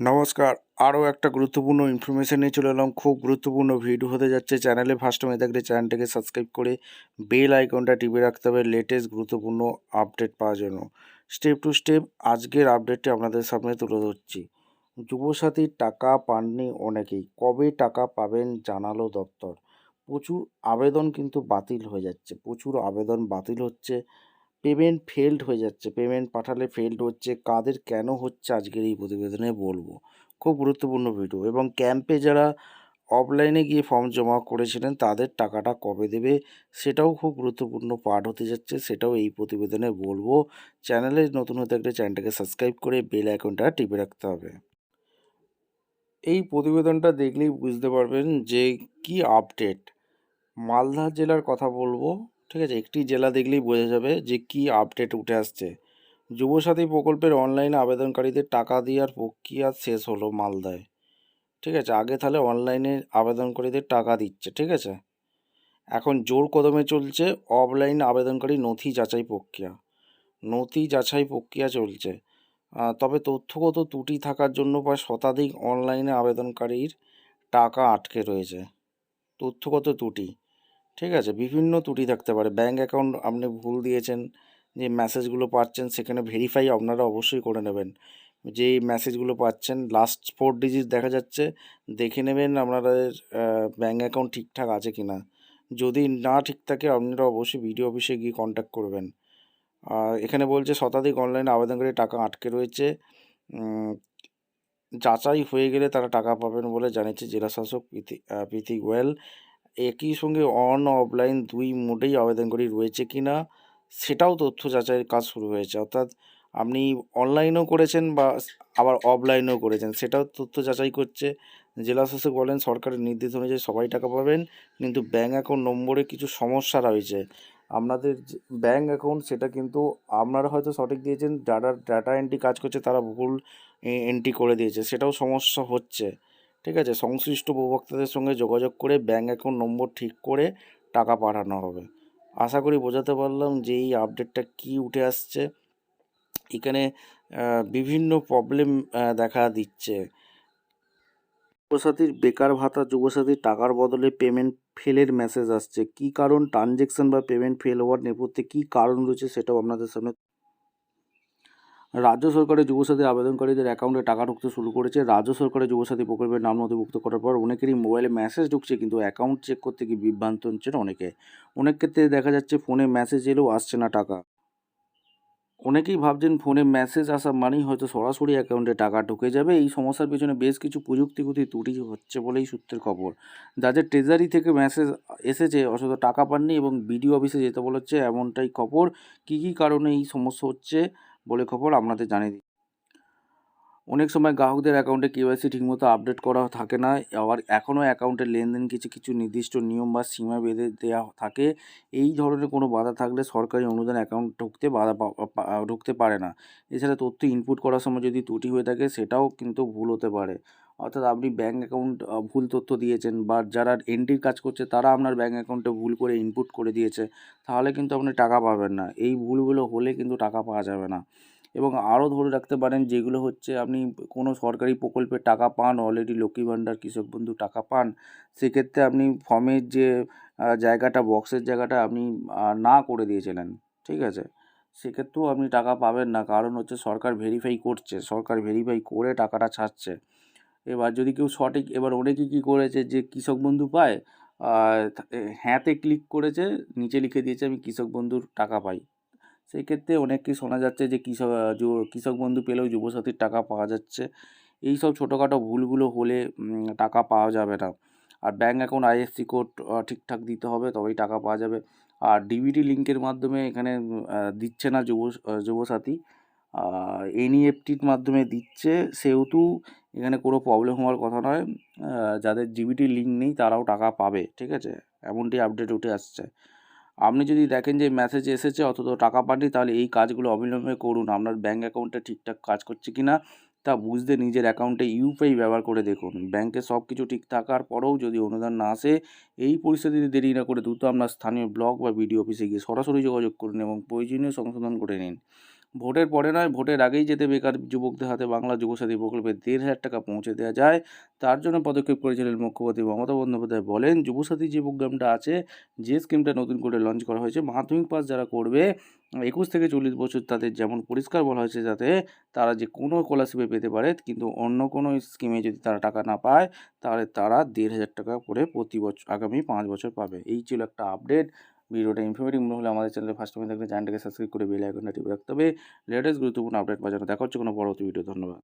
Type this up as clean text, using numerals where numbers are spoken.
নমস্কার। আরও একটা গুরুত্বপূর্ণ ইনফরমেশন নিয়ে চলে এলাম। খুব গুরুত্বপূর্ণ ভিডিও হতে যাচ্ছে। চ্যানেলে ফার্স্ট টাইম থাকলে চ্যানেলটাকে সাবস্ক্রাইব করে বেল আইকনটা টিপে রাখতে হবে লেটেস্ট গুরুত্বপূর্ণ আপডেট পাওয়ার জন্য। স্টেপ টু স্টেপ আজকের আপডেটটি আপনাদের সামনে তুলে ধরছি। যুবসাথীর টাকা পাননি অনেকেই, কবে টাকা পাবেন জানালো দপ্তর। প্রচুর আবেদন কিন্তু বাতিল হয়ে যাচ্ছে, প্রচুর আবেদন বাতিল হচ্ছে, পেমেন্ট ফেলড হয়ে যাচ্ছে, পেমেন্ট পাঠালে ফেলড হচ্ছে। কাদের কেন হচ্ছে আজকের এই প্রতিবেদনে বলবো। খুব গুরুত্বপূর্ণ ভিডিও। এবং ক্যাম্পে যারা অফলাইনে গিয়ে ফর্ম জমা করেছিলেন তাদের টাকাটা কবে দেবে সেটাও খুব গুরুত্বপূর্ণ পার্ট হতে যাচ্ছে, সেটাও এই প্রতিবেদনে বলবো। চ্যানেলে নতুন হতে থাকলে চ্যানেলটাকে সাবস্ক্রাইব করে বেল আইকনটা টিপে রাখতে হবে। এই প্রতিবেদনটা দেখলেই বুঝতে পারবেন যে কি আপডেট। মালদা জেলার কথা বলবো, ঠিক আছে? একটি জেলা দেখলেই বোঝা যাবে যে কি আপডেট উঠে আসছে। যুবসাথী প্রকল্পের অনলাইনে আবেদনকারীদের টাকা দেওয়ার প্রক্রিয়া শেষ হলো মালদায়, ঠিক আছে? আগে তাহলে অনলাইনে আবেদনকারীদের টাকা দিচ্ছে, ঠিক আছে? এখন জোর কদমে চলছে অফলাইন আবেদনকারী নথি যাচাই প্রক্রিয়া। নথি যাচাই প্রক্রিয়া চলছে। তবে তথ্যগত ত্রুটি থাকার জন্য প্রায় শতাধিক অনলাইনে আবেদনকারীর টাকা আটকে রয়েছে। তথ্যগত ত্রুটি, ঠিক আছে? বিভিন্ন ত্রুটি থাকতে পারে। ব্যাঙ্ক অ্যাকাউন্ট আপনি ভুল দিয়েছেন, যে মেসেজগুলো পাচ্ছেন সেখানে ভেরিফাই আপনারা অবশ্যই করে নেবেন। যেই মেসেজগুলো পাচ্ছেন লাস্ট 4 ডিজিট দেখা যাচ্ছে, দেখে নেবেন আপনাদের ব্যাঙ্ক অ্যাকাউন্ট ঠিকঠাক আছে কি না। যদি না ঠিক থাকে আপনারা অবশ্যই বিডিও অফিসে গিয়ে কন্ট্যাক্ট করবেন। এখানে বলছে শতাধিক অনলাইনে আবেদনকারীর টাকা আটকে রয়েছে। উম, যাচাই হয়ে গেলে তারা টাকা পাবেন বলে জানিয়েছে জেলাশাসক প্রীতি গোয়েল। একই সঙ্গে অফলাইন দুই মোডেই আবেদনকারী রয়েছে কি না সেটাও তথ্য যাচাইয়ের কাজ শুরু হয়েছে। অর্থাৎ আপনি অনলাইনও করেছেন বা আবার অফলাইনেও করেছেন, সেটাও তথ্য যাচাই করছে। জেলাশাসক বলেন সরকারের নির্দেশ অনুযায়ী সবাই টাকা পাবেন, কিন্তু ব্যাঙ্ক অ্যাকাউন্ট নম্বরে কিছু সমস্যা রয়েছে। আপনাদের যে ব্যাঙ্ক অ্যাকাউন্ট সেটা কিন্তু আপনারা হয়তো সঠিক দিয়েছেন, যারা ডাটা এন্ট্রি কাজ করছে তারা ভুল এন্ট্রি করে দিয়েছে, সেটাও সমস্যা হচ্ছে, ঠিক আছে? সংশ্লিষ্ট উপভোক্তাদের সঙ্গে যোগাযোগ করে ব্যাঙ্ক অ্যাকাউন্ট নম্বর ঠিক করে টাকা পাঠানো হবে। আশা করি বোঝাতে পারলাম যে এই আপডেটটা কি উঠে আসছে। এখানে বিভিন্ন প্রবলেম দেখা দিচ্ছে। যুবসাথীর বেকার ভাতা, যুবসাথীর টাকার বদলে পেমেন্ট ফেলের মেসেজ আসছে। কী কারণ, ট্রানজ্যাকশন বা পেমেন্ট ফেল হওয়ার নেপথ্যে কী কারণ রয়েছে সেটাও আপনাদের সামনে। রাজ্য সরকারের যুবসাথী আবেদনকারীদের অ্যাকাউন্টে টাকা ঢুকতে শুরু করেছে। রাজ্য সরকারের যুবসাথী প্রকল্পের নাম নথিভুক্ত করার পর অনেকেরই মোবাইলে মেসেজ ঢুকছে, কিন্তু অ্যাকাউন্ট চেক করতে গিয়ে বিভ্রান্ত হচ্ছেন অনেকে। অনেক ক্ষেত্রে দেখা যাচ্ছে ফোনে মেসেজ এলেও আসছে না টাকা। অনেকেই ভাবছেন ফোনে মেসেজ আসা মানেই হয়তো সরাসরি অ্যাকাউন্টে টাকা ঢুকে যাবে। এই সমস্যার পেছনে বেশ কিছু প্রযুক্তিগত ত্রুটি হচ্ছে বলেই সূত্রের খবর। যাদের ট্রেজারি থেকে মেসেজ এসেছে অথচ টাকা পাননি এবং বিডিও অফিসে যেতে বলেছে, এমনটাই খবর। কী কী কারণে এই সমস্যা হচ্ছে বলে খবর আপনাদের জানিয়ে দিই। অনেক সময় গ্রাহকদের অ্যাকাউন্টে কেওয়াইসি ঠিকমতো আপডেট করা থাকে না, আবার এখনও অ্যাকাউন্টের লেনদেন কিছু কিছু নির্দিষ্ট নিয়ম বা সীমা বেঁধে দেওয়া থাকে। এই ধরনের কোনো বাধা থাকলে সরকারি অনুদান অ্যাকাউন্ট ঢুকতে ঢুকতে পারে না। এছাড়া তথ্য ইনপুট করার সময় যদি ত্রুটি হয়ে থাকে সেটাও কিন্তু ভুল হতে পারে। অর্থাৎ আপনি ব্যাঙ্ক অ্যাকাউন্ট ভুল তথ্য দিয়েছেন, বা যারা এন্ট্রির কাজ করছে তারা আপনার ব্যাঙ্ক অ্যাকাউন্টে ভুল করে ইনপুট করে দিয়েছে, তাহলে কিন্তু আপনি টাকা পাবেন না। এই ভুলগুলো হলে কিন্তু টাকা পাওয়া যাবে না। এবং আরও ধরে রাখতে পারেন যেগুলো হচ্ছে, আপনি কোনো সরকারি প্রকল্পে টাকা পান, অলরেডি লক্ষ্মী ভাণ্ডার, কৃষক বন্ধু টাকা পান, সেক্ষেত্রে আপনি ফর্মের যে জায়গাটা, বক্সের জায়গাটা আপনি না করে দিয়েছিলেন, ঠিক আছে? সেক্ষেত্রেও আপনি টাকা পাবেন না, কারণ হচ্ছে সরকার ভেরিফাই করছে, সরকার ভেরিফাই করে টাকাটা ছাড়ছে। এবার যদি কেউ সঠিক, এবার অনেকে কী করেছে যে কৃষক বন্ধু পায়, হ্যাঁতে ক্লিক করেছে, নিচে লিখে দিয়েছে আমি কৃষক বন্ধুর টাকা পাই। সেই ক্ষেত্রে অনেককেই শোনা যাচ্ছে যে কৃষক বন্ধু পেলেও যুবসাথীর টাকা পাওয়া যাচ্ছে। এই সব ছোটোখাটো ভুলগুলো হলে টাকা পাওয়া যাবে না। আর ব্যাঙ্ক অ্যাকাউন্ট আইএফএসসি কোড ঠিকঠাক দিতে হবে, তবেই টাকা পাওয়া যাবে। আর ডিবিটি লিঙ্কের মাধ্যমে এখানে দিচ্ছে না যুবসাথী, এনইএফটির মাধ্যমে দিচ্ছে, সেহেতু এখানে কোনো প্রবলেম হওয়ার কথা নয়। যাদের জিবিটি লিঙ্ক নেই তারাও টাকা পাবে, ঠিক আছে? এমনটি আপডেট উঠে আসছে। আপনি যদি দেখেন যে মেসেজ এসেছে অথচ টাকা পাননি, তাহলে এই কাজগুলো অবিলম্বে করুন। আপনার ব্যাঙ্ক অ্যাকাউন্টে ঠিকঠাক কাজ করছে কি না তা বুঝতে নিজের অ্যাকাউন্টে ইউপিআই ব্যবহার করে দেখুন। ব্যাংকে সব কিছু ঠিক থাকার পরেও যদি অনুদান না আসে, এই পরিস্থিতিতে দেরি না করে দ্রুত আপনার স্থানীয় ব্লক বা বিডিও অফিসে গিয়ে সরাসরি যোগাযোগ করুন এবং প্রয়োজনীয় সংশোধন করে নিন। ভোটের পরে নয়, ভোটের আগেই যাতে বেকার যুবকদের হাতে বাংলা যুবসাথী প্রকল্পে ১,৫০০ টাকা পৌঁছে দেওয়া যায়, তার জন্য পদক্ষেপ করেছিলেন মুখ্যমন্ত্রী মমতা বন্দ্যোপাধ্যায়। বলেন, যুবসাথী যে প্রোগ্রামটা আছে, যে স্কিমটা নতুন করে লঞ্চ করা হয়েছে, মাধ্যমিক পাস যারা করবে ২১ থেকে ৪০ বছর, তাদের যেমন পরিষ্কার বলা হয়েছে যাতে তারা যে কোনো স্কলারশিপে পেতে পারে, কিন্তু অন্য কোনো স্কিমে যদি তারা টাকা না পায়, তাহলে তারা ১,৫০০ টাকা করে প্রতি বছর আগামী ৫ বছর পাবে। এই ছিল একটা আপডেট। ভিডিওটা ইনফরমেটিভ মনে হলে আমাদের চ্যানেলে ফার্স্ট টাইম থাকলে চ্যানেলটাকে সাবস্ক্রাইব করে বেল আইকনটা টিপে রাখতে হবে লেটেস্ট গুরুত্বপূর্ণ আপডেট পাওয়ার জন্য। দেখা হচ্ছে কোনো পরবর্তী ভিডিও। ধন্যবাদ।